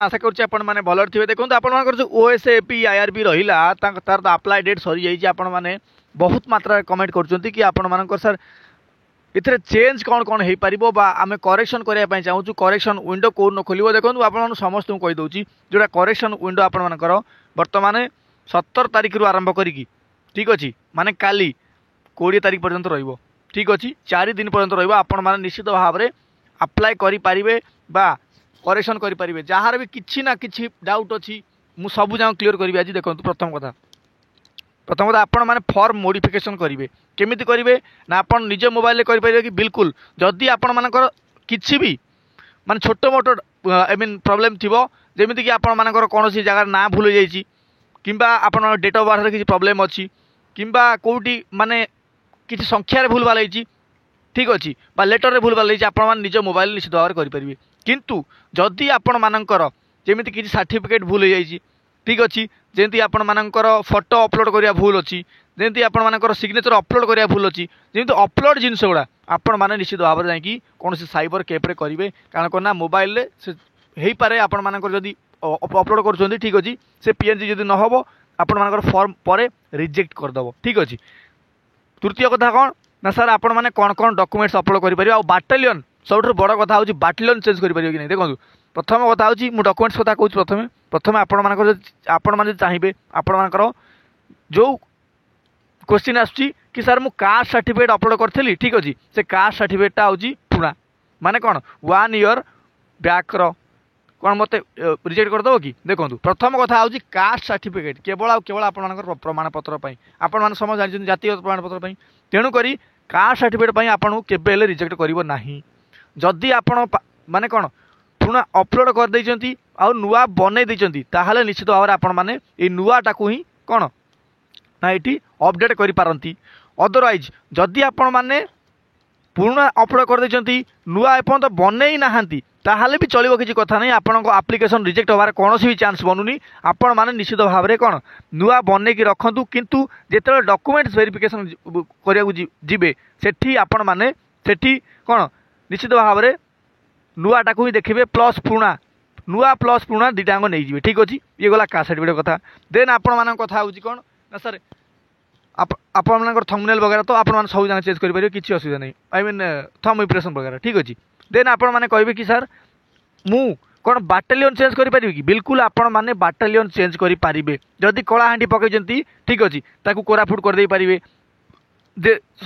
आशा करुच्ची आपण मैंने भलर थे देखो आप ओएसएपी आईआरबी रहा तार तो अप्लाई डेट सरी जाइए आपण मैंने बहुत मात्रा कमेंट कर कि आपण मान सर इथे चेंज कौन कौन हो पार आम करेक्शन करने चाहूँ करेक्शन विंडो कौन खोल देखो आप समस्त कहीदे जोटा करेक्शन विंडो आपर बर्तमान 17 तारिख रु आरंभ करी ठीक अच्छे माने काली 20 तारिख पर्यंत रहिबो ठीक अच्छे 4 दिन पर्यंत रहिबो आपण माने निश्चित भाव में अप्लाई करि पारिबे बा करेक्शन करि पारिबे जहार भी किछि ना किछि डाउट अछि मु सब जाँ क्लियर करी आज देखो प्रथम कथा आपण माने फॉर्म मॉडिफिकेशन करेंगे केमिति करेंगे ना आपण निज मोबाइल करि पारिबे कि बिल्कुल जदि आपण मानकर किछि भी माने छोटो मोटो आई मीन प्रॉब्लम थिबो जेमिति कि आपण मानकर कोनोसी जगह ना भूल जाइछि किंबा आपण डेट ऑफ बर्थ किछि प्रॉब्लम अछि किंबा कोउटी माने किछि संख्या रे भूल भाल होइछि ठीक अच्छे बा लेटर रे भूल भाल होइछि आपण माने निज मोबाइल निश्चित भाव में करि पारिबे किंतु जदि आपण मानकर जेमिति किछि सर्टिफिकेट भूल हो जाइछि ठीक अच्छे जेमती आपण मानकर फोटो अपलोड करिया भूल अच्छी जेमती आपण मानकर सिग्नेचर अपलोड करिया भूल अच्छी जेमती अपलोड जिनस गुड़ा आपण माने निश्चित भाव में जाकि कौन साइबर कैफ्रे करेंगे कारण कौन ना मोबाइल हो पारे आपण मानकर जदि अपलोड कर ठीक अच्छे से पीएनजी जदि न हो आपण मानकर फॉर्म पर रिजेक्ट करदेव ठीक अच्छे तृतीय कथा कौन ना सर आपण मैंने कौन कौन डॉक्यूमेंट्स अपलोड करेंगे आ बाटालियन सब बड़ कथा हूँ बाटालियन चेंज करेंगे कि नहीं देखो प्रथम कथा हूँ मुझे डॉक्यूमेंट्स कथा कहूँ प्रथम प्रथम आपण मैंने चाहिए आपण मानकर जो क्वेश्चन आसुची कि सर मु कास्ट सर्टिफिकेट अपलोड करी ठीक अच्छे से कास्ट सर्टिफिकेटा हूँ पुणा माने कौन 1 ईयर बैक कौन मत रिजेक्ट करदेव कि देखो प्रथम कथा हूँ कास्ट सर्टिफिकेट केवल केवल आपर प्रमाणपत्र आपण मैंने समझ जानते जातीय प्रमाणपत्र तेणुक कास्ट सर्टिफिकेट आपको केवे रिजेक्ट करना जदि आपण माने कौन पुणा अपलोड कर देइचंती आ नुआ बनै देइचंती ताहाले निश्चित भाव आपण माने ए नुआटाकू ही कौन ना ये अपडेट करि पारंती अदरवाइज जदि आपण माने पुणा अपलोड कर देइचंती नुआ एपर्यंत बनै नाहांती ताहाले भी चलिबो किछि कथा नहीं आपनको एप्लिकेशन रिजेक्ट होबार कोनोसी भी चांस बनूनी आपण माने निश्चित भाव में कौन नुआ बनै कि रखंतु किंतु जेते डॉक्यूमेंट्स वेरिफिकेशन करिया जिबे सेठी आपण माने सेठी कौन निश्चित भाव में नुआटाकू ही देखिए प्लस पुणा नुआ प्लस पुणा दुटाक नहीं जी ठीक अच्छे ये गला कास्ट सर्टिफिकेट कथा देन आपण मान कथा हूँ कौन ना सर आप थंबनेल वगैरह तो आप सब जगह चेंज करेंगे किसी असुविधा नहीं आई मीन थंब इंप्रेशन वगैरह ठीक अच्छे देन आपण मैंने कहे कि सर मु कौन बाटालियन चेंज करें कि बिल्कुल आपण मैंने बाटालियन चेंज करेंगे जदि कलाहांडी पकई ठीक अच्छे ताकू कोरापुट करदे पारे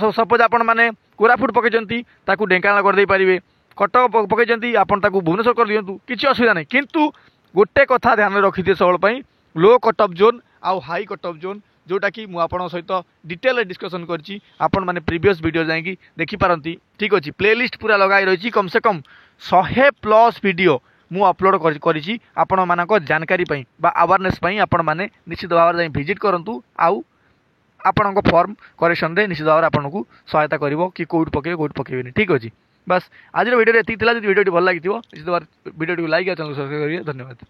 सपोज आपण मैंने कोरापुट पकई ढेंकानाल करदे पारे कटक पकई आपन ताकू भुवनेश्वर कर दिंतु किसी असुविधा नहीं किंतु गोटे कथा ध्यान रखी थे सबुलाई लो कट ऑफ जोन आउ हाई कट ऑफ जोन जोटा कि मुझे सहित डिटेल डिस्कसन करछि आपण माने प्रीवियस वीडियो जाकि देखि पारंती ठीक अच्छे प्लेलिस्ट पूरा लगाई रही कम से कम 100+ वीडियो मु अपलोड करिछि आपण मानक जानकारी पई बा अवेयरनेस पई आपण माने निश्चित भाव में विजिट करंतु आउ आपण फॉर्म करेक्शन रे निश्चित भाव आपको सहायता करिवो कि कोड पकेबेनी ठीक अच्छे बस आज वीडियो ये वीडियो भल लगी निश्चित भाव वीडियो लाइक और चैनल सब्सक्राइब करिए धन्यवाद।